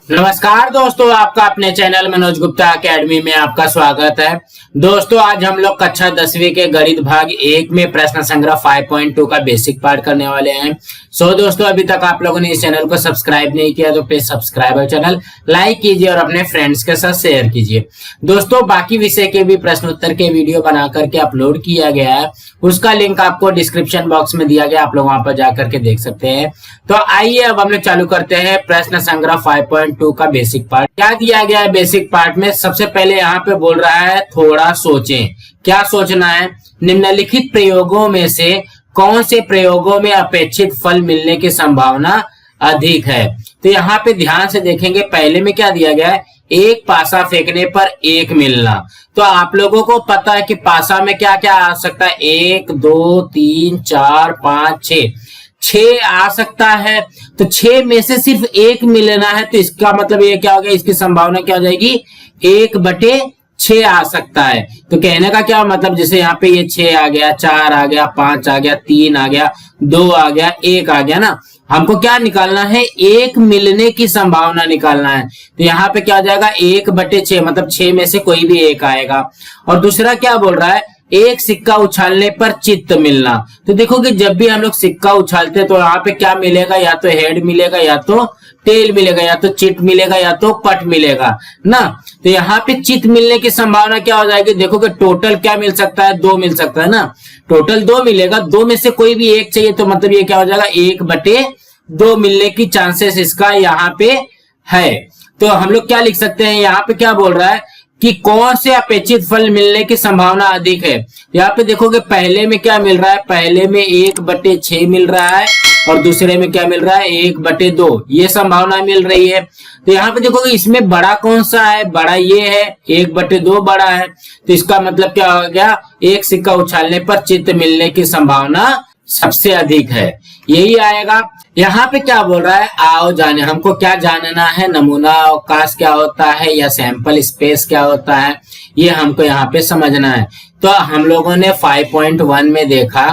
नमस्कार दोस्तों, आपका अपने चैनल मनोज गुप्ता एकेडमी में आपका स्वागत है। दोस्तों, आज हम लोग कक्षा 10वीं के गणित भाग 1 में प्रश्न संग्रह 5.2 का बेसिक पार्ट करने वाले हैं। दोस्तों, अभी तक आप लोगों ने इस चैनल को सब्सक्राइब नहीं किया तो प्लीज सब्सक्राइब चैनल, लाइक कीजिए और अपने फ्रेंड्स के साथ शेयर कीजिए। दोस्तों, बाकी विषय के भी प्रश्न उत्तर के वीडियो बना करके अपलोड किया गया है, उसका लिंक आपको डिस्क्रिप्शन बॉक्स में दिया गया, आप लोग वहां पर जाकर के देख सकते हैं। तो आइए अब हम लोग चालू करते हैं प्रश्न संग्रह 5.2 का बेसिक पार्ट। क्या दिया गया है बेसिक पार्ट में? सबसे पहले यहाँ पे बोल रहा है थोड़ा सोचें। क्या सोचना है? निम्नलिखित प्रयोगों में से कौन से प्रयोगों में अपेक्षित फल मिलने की संभावना अधिक है? तो यहाँ पे ध्यान से देखेंगे, पहले में क्या दिया गया है? एक पासा फेंकने पर एक मिलना। तो आप लोगों को पता है कि पासा में क्या क्या आ सकता है? 1 2 3 4 5 6 आ सकता है। तो 6 में से सिर्फ एक मिलना है, तो इसका मतलब ये क्या हो गया? इसकी संभावना क्या हो जाएगी? 1/6 आ सकता है। तो कहने का क्या मतलब, जैसे यहाँ पे ये 6 आ गया, 4 आ गया, 5 आ गया, 3 आ गया, 2 आ गया, 1 आ गया ना। हमको क्या निकालना है? एक मिलने की संभावना निकालना है। तो यहाँ पे क्या हो जाएगा? 1/6, मतलब 6 में से कोई भी एक आएगा। और दूसरा क्या बोल रहा है? एक सिक्का उछालने पर चित्त मिलना। तो देखो कि जब भी हम लोग सिक्का उछालते हैं तो यहाँ पे क्या मिलेगा? या तो हेड मिलेगा, या तो टेल मिलेगा, या तो चिट मिलेगा, या तो पट मिलेगा ना। तो यहाँ पे चित्त मिलने की संभावना क्या हो जाएगी? देखो कि टोटल क्या मिल सकता है? 2 मिल सकता है ना। टोटल 2 मिलेगा, 2 में से कोई भी एक चाहिए, तो मतलब ये क्या हो जाएगा? 1/2 मिलने की चांसेस इसका यहाँ पे है। तो हम लोग क्या लिख सकते हैं? यहाँ पे क्या बोल रहा है कि कौन से अपेक्षित फल मिलने की संभावना अधिक है। यहाँ पे देखोगे पहले में क्या मिल रहा है? पहले में 1/6 मिल रहा है, और दूसरे में क्या मिल रहा है? 1/2। ये संभावना मिल रही है। तो यहाँ पे देखोगे इसमें बड़ा कौन सा है? बड़ा ये है, 1/2 बड़ा है। तो इसका मतलब क्या हो गया? एक सिक्का उछालने पर चित्त मिलने की संभावना सबसे अधिक है, यही आएगा। यहाँ पे क्या बोल रहा है? आओ जाने। हमको क्या जानना है? नमूना अवकाश क्या होता है, या सैंपल स्पेस क्या होता है, ये हमको यहाँ पे समझना है। तो हम लोगों ने 5.1 में देखा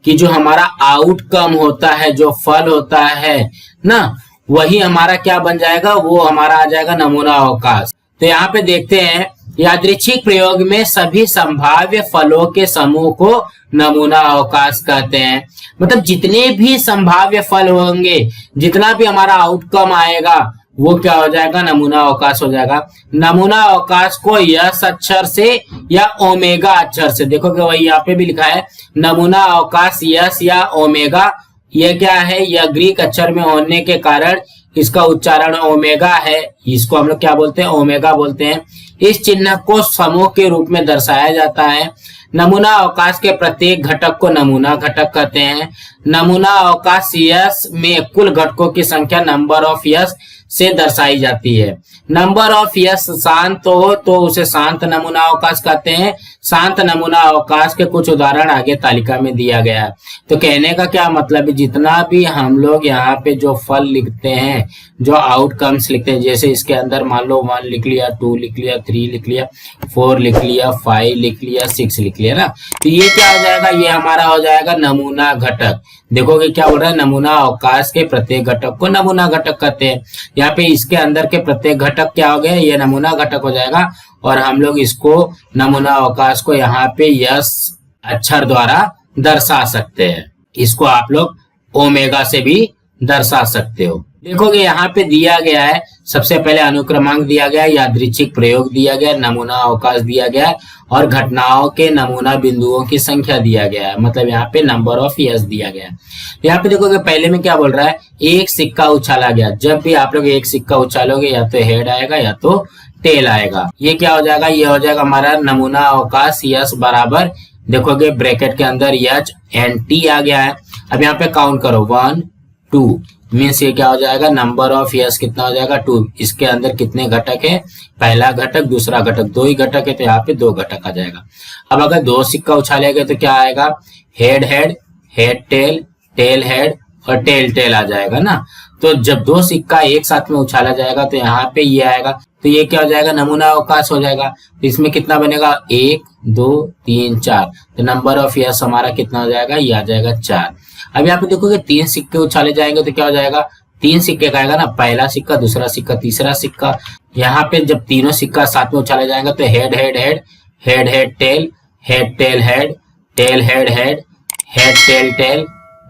कि जो हमारा आउटकम होता है, जो फल होता है ना, वही हमारा क्या बन जाएगा? वो हमारा आ जाएगा नमूना अवकाश। तो यहाँ पे देखते हैं, यादृच्छिक प्रयोग में सभी संभाव्य फलों के समूह को नमूना अवकाश कहते हैं। मतलब जितने भी संभाव्य फल होंगे, जितना भी हमारा आउटकम आएगा, वो क्या हो जाएगा? नमूना अवकाश हो जाएगा। नमूना अवकाश को यस अक्षर से या ओमेगा अक्षर से, देखो कि वही यहाँ पे भी लिखा है नमूना अवकाश यस या ओमेगा। ये क्या है? यह ग्रीक अक्षर में होने के कारण इसका उच्चारण ओमेगा है। इसको हम लोग क्या बोलते हैं? ओमेगा बोलते हैं। इस चिन्ह को समूह के रूप में दर्शाया जाता है। नमूना अवकाश के प्रत्येक घटक को नमूना घटक कहते हैं। नमूना अवकाश यस में कुल घटकों की संख्या नंबर ऑफ यस से दर्शाई जाती है। नंबर ऑफ यस शांत हो तो उसे शांत नमूना अवकाश कहते हैं। शांत नमूना अवकाश के कुछ उदाहरण आगे तालिका में दिया गया है। तो कहने का क्या मतलब है? जितना भी हम लोग यहाँ पे जो फल लिखते हैं, जो आउटकम्स लिखते हैं, जैसे इसके अंदर मान लो 1 लिख लिया, 2 लिख लिया, 3 लिख लिया, 4 लिख लिया, 5 लिख लिया, 6 लिख लिया ना। तो ये क्या हो जाएगा? ये हमारा हो जाएगा नमूना घटक। देखोगे क्या बोल रहा है? नमूना अवकाश के प्रत्येक घटक को नमूना घटक कहते हैं। यहाँ पे इसके अंदर के प्रत्येक घटक क्या हो गए? ये नमूना घटक हो जाएगा। और हम लोग इसको नमूना अवकाश को यहाँ पे यस अक्षर द्वारा दर्शा सकते हैं। इसको आप लोग ओमेगा से भी दर्शा सकते हो। देखोगे यहाँ पे दिया गया है, सबसे पहले अनुक्रमांक दिया गया है, यादृच्छिक प्रयोग दिया गया है, नमूना अवकाश दिया गया है, और घटनाओं के नमूना बिंदुओं की संख्या दिया गया है। मतलब यहाँ पे नंबर ऑफ यस दिया गया है। यहाँ पे देखोगे पहले में क्या बोल रहा है? एक सिक्का उछाला गया। जब भी आप लोग एक सिक्का उछालोगे, या तो हेड आएगा या तो टेल आएगा। ये क्या हो जाएगा? ये हो जाएगा हमारा नमूना अवकाश यस बराबर, देखोगे ब्रैकेट के अंदर एच एन टी आ गया है। अब यहाँ पे काउंट करो 1 2, मीन्स ये क्या हो जाएगा? नंबर ऑफ यस कितना हो जाएगा? 2। इसके अंदर कितने घटक है? पहला घटक, दूसरा घटक, 2 ही घटक है, तो यहाँ पे 2 घटक आ जाएगा। अब अगर 2 सिक्का उछालेगा तो क्या आएगा? Head head, head tail, tail head, और टेल टेल आ जाएगा ना। तो जब 2 सिक्का एक साथ में उछाला जाएगा तो यहाँ पे ये आएगा। तो ये क्या हो जाएगा? नमूना अवकाश हो जाएगा। तो इसमें कितना बनेगा? 1 2 3 4। तो नंबर ऑफ यस हमारा कितना हो जाएगा? ये आ जाएगा 4। अब यहाँ पे देखोगे 3 सिक्के उछाले जाएंगे तो क्या हो जाएगा? तीन सिक्के का आएगा ना, पहला सिक्का, दूसरा सिक्का, तीसरा सिक्का। यहाँ पे जब तीनों सिक्का साथ में उछाला जाएगा तो head head head, head head tail, head tail head, tail head head, head tail tail,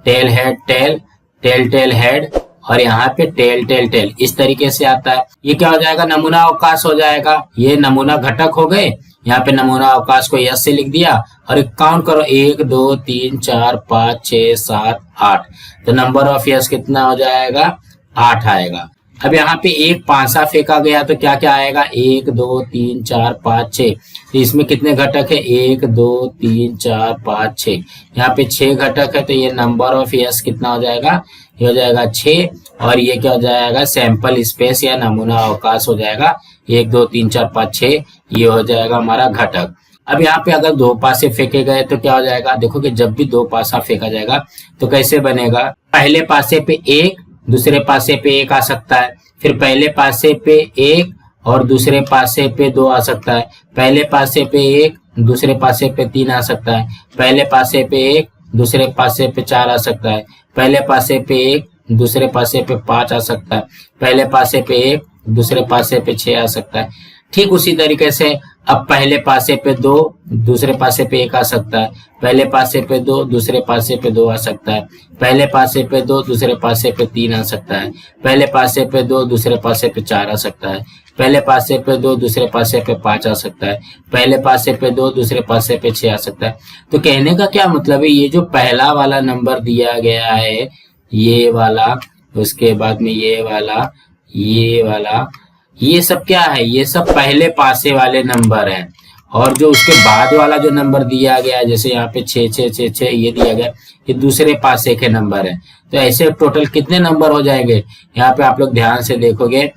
tail head tail, tail tail head, और यहाँ पे टेल टेल टेल। इस तरीके से आता है। ये क्या हो जाएगा, नमूना अवकाश हो जाएगा। ये नमूना घटक हो गए। यहाँ पे नमूना अवकाश को यस से लिख दिया और एक काउंट करो, 1 2 3 4 5 6 7 8। तो नंबर ऑफ यस कितना हो जाएगा, 8 आएगा। अब यहाँ पे एक पासा फेंका गया तो क्या क्या आएगा, 1 2 3 4 5 6। तो इसमें कितने घटक है, 1 2 3 4 5 6। यहाँ पे 6 घटक है तो ये नंबर ऑफ यस कितना हो जाएगा, ये हो जाएगा 6। और ये क्या हो जाएगा, सैंपल स्पेस या नमूना अवकाश हो जाएगा 1 2 3 4 5 6। ये हो जाएगा हमारा घटक। अब यहाँ पे अगर दो पासे फेंके गए तो क्या हो जाएगा, देखो कि जब भी दो पासा फेंका जाएगा तो कैसे बनेगा, पहले पासे पे 1, दूसरे पासे पे 1 आ सकता है, फिर पहले पासे पे 1 और दूसरे पासे पे 2 आ सकता है, पहले पासे पे 1 दूसरे पासे पे 3 आ सकता है, पहले पासे पे 1 दूसरे पासे पे 4 आ सकता है, पहले पासे पे 1 दूसरे पासे पे 5 आ सकता है, पहले पासे पे 1 दूसरे पासे पे 6 आ सकता है। ठीक उसी तरीके से अब पहले पासे पे 2 दूसरे पासे पे 1 आ सकता है, पहले पासे पे 2 दूसरे पासे पे 2 आ सकता है, पहले पासे पे 2 दूसरे पासे पे 3 आ सकता है, पहले पासे पे 2 दूसरे पासे पे 4 आ सकता है, पहले पासे पे 2 दूसरे पासे पे 5 आ सकता है, पहले पासे पे 2 दूसरे पासे पे 6 आ सकता है। तो कहने का क्या मतलब है, ये जो पहला वाला नंबर दिया गया है, ये वाला, उसके बाद में ये वाला, ये वाला, ये सब क्या है, ये सब पहले पासे वाले नंबर हैं। और जो उसके बाद वाला जो नंबर दिया गया है, जैसे यहाँ पे 6 6 6 6 ये दिया गया, ये दूसरे पासे के नंबर है। तो ऐसे टोटल कितने नंबर हो जाएंगे, यहाँ पे आप लोग ध्यान से देखोगे,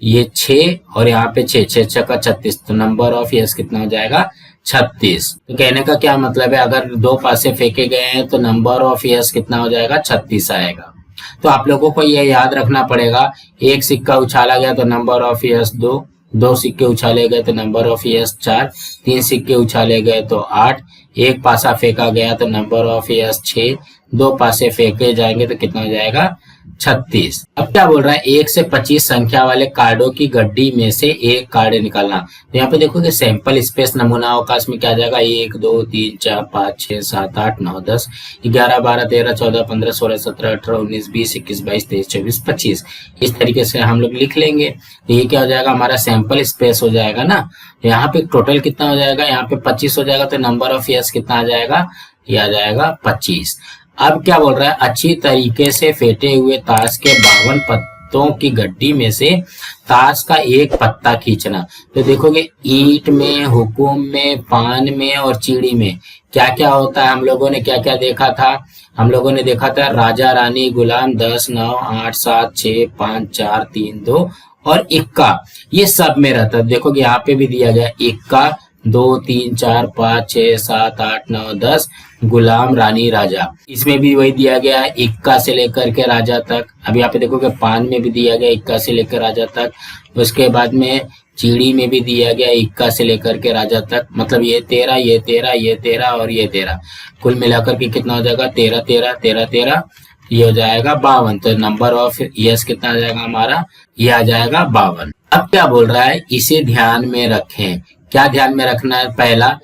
ये 6 और यहाँ पे 6 6 6 का 36। तो नंबर ऑफ यस कितना हो जाएगा, 36। तो कहने का क्या मतलब है, अगर दो पासे फेंके गए हैं तो नंबर ऑफ यस कितना हो जाएगा, 36 आएगा। तो आप लोगों को यह याद रखना पड़ेगा, एक सिक्का उछाला गया तो नंबर ऑफ यस 2, 2 सिक्के उछाले गए तो नंबर ऑफ यस 4, 3 सिक्के उछाले गए तो 8, एक पासा फेंका गया तो नंबर ऑफ यस 6, 2 पासे फेंके जाएंगे तो कितना हो जाएगा, 36। अब क्या बोल रहा है, 1 से 25 संख्या वाले कार्डों की गड्डी में से एक कार्ड निकालना। तो यहाँ पे देखोगे सैंपल स्पेस नमूना अवकाश में क्या आ जाएगा, 1 2 3 4 5 6 7 8 9 10 11 12 13 14 15 16 17 18 19 20 21 22 23 24 25। इस तरीके से हम लोग लिख लेंगे। तो ये क्या हो जाएगा, हमारा सैंपल स्पेस हो जाएगा ना। यहाँ पे टोटल कितना हो जाएगा, यहाँ पे 25 हो जाएगा। तो नंबर ऑफ यस कितना आ जाएगा, ये आ जाएगा 25। अब क्या बोल रहा है, अच्छी तरीके से फेंटे हुए ताश के 52 पत्तों की गड्डी में से ताश का एक पत्ता खींचना। तो देखोगे ईंट में, हुकुम में, पान में और चीड़ी में क्या क्या होता है, हम लोगों ने क्या क्या देखा था। हम लोगों ने देखा था राजा रानी गुलाम 10 9 8 7 6 5 4 3 2 और इक्का, ये सब में रहता है। देखोगे यहाँ पे भी दिया गया इक्का 2 3 4 5 6 7 8 9 10 गुलाम रानी राजा, इसमें भी वही दिया गया है इक्का से लेकर के राजा तक। अब यहाँ पे देखोगे पान में भी दिया गया इक्का से लेकर राजा तक। उसके बाद में चीड़ी में भी दिया गया इक्का से लेकर के राजा तक। मतलब ये 13 ये 13 ये 13 और ये 13, कुल मिलाकर के कितना हो जाएगा, 13 13 13 13, ये हो जाएगा 52। तो नंबर ऑफ यस कितना आ जाएगा हमारा, ये आ जाएगा 52। अब क्या बोल रहा है, इसे ध्यान में रखें। क्या ध्यान में रखना है, पहला,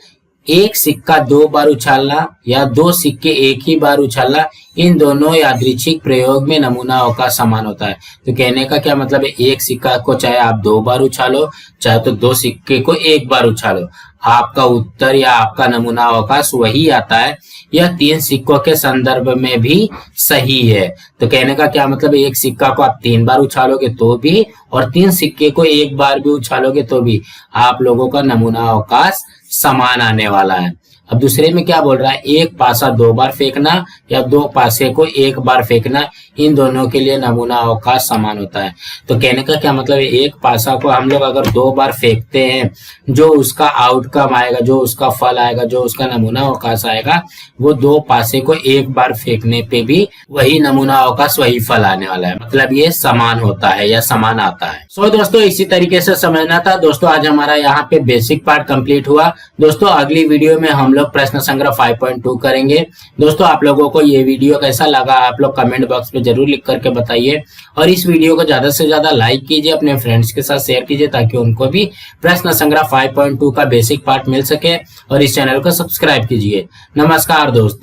एक सिक्का 2 बार उछालना या 2 सिक्के एक ही बार उछालना, इन दोनों यादृच्छिक प्रयोग में नमूना अवकाश समान होता है। तो कहने का क्या मतलब है, एक सिक्का को चाहे आप 2 बार उछालो, चाहे तो 2 सिक्के को 1 बार उछालो, आपका उत्तर या आपका नमूना अवकाश वही आता है। यह 3 सिक्कों के संदर्भ में भी सही है। तो कहने का क्या मतलब है, एक सिक्का को आप 3 बार उछालोगे तो भी, और 3 सिक्के को 1 बार भी उछालोगे तो भी आप लोगों का नमूना अवकाश समान आने वाला है। अब दूसरे में क्या बोल रहा है, एक पासा 2 बार फेंकना या 2 पासे को 1 बार फेंकना, इन दोनों के लिए नमूना अवकाश समान होता है। तो कहने का क्या मतलब है, एक पासा को हम लोग अगर 2 बार फेंकते हैं, जो उसका आउटकम आएगा, जो उसका फल आएगा, जो उसका नमूना अवकाश आएगा, वो 2 पासे को 1 बार फेंकने पे भी वही नमूना अवकाश, वही फल आने वाला है। मतलब ये समान होता है या समान आता है। सो दोस्तों इसी तरीके से समझना था। दोस्तों आज हमारा यहाँ पे बेसिक पार्ट कंप्लीट हुआ। दोस्तों अगली वीडियो में हम लोग प्रश्न संग्रह 5.2 करेंगे। दोस्तों आप लोगों को ये वीडियो कैसा लगा आप लोग कमेंट बॉक्स में जरूर लिख करके बताइए और इस वीडियो को ज्यादा से ज्यादा लाइक कीजिए, अपने फ्रेंड्स के साथ शेयर कीजिए ताकि उनको भी प्रश्न संग्रह 5.2 का बेसिक पार्ट मिल सके और इस चैनल को सब्सक्राइब कीजिए। नमस्कार दोस्तों।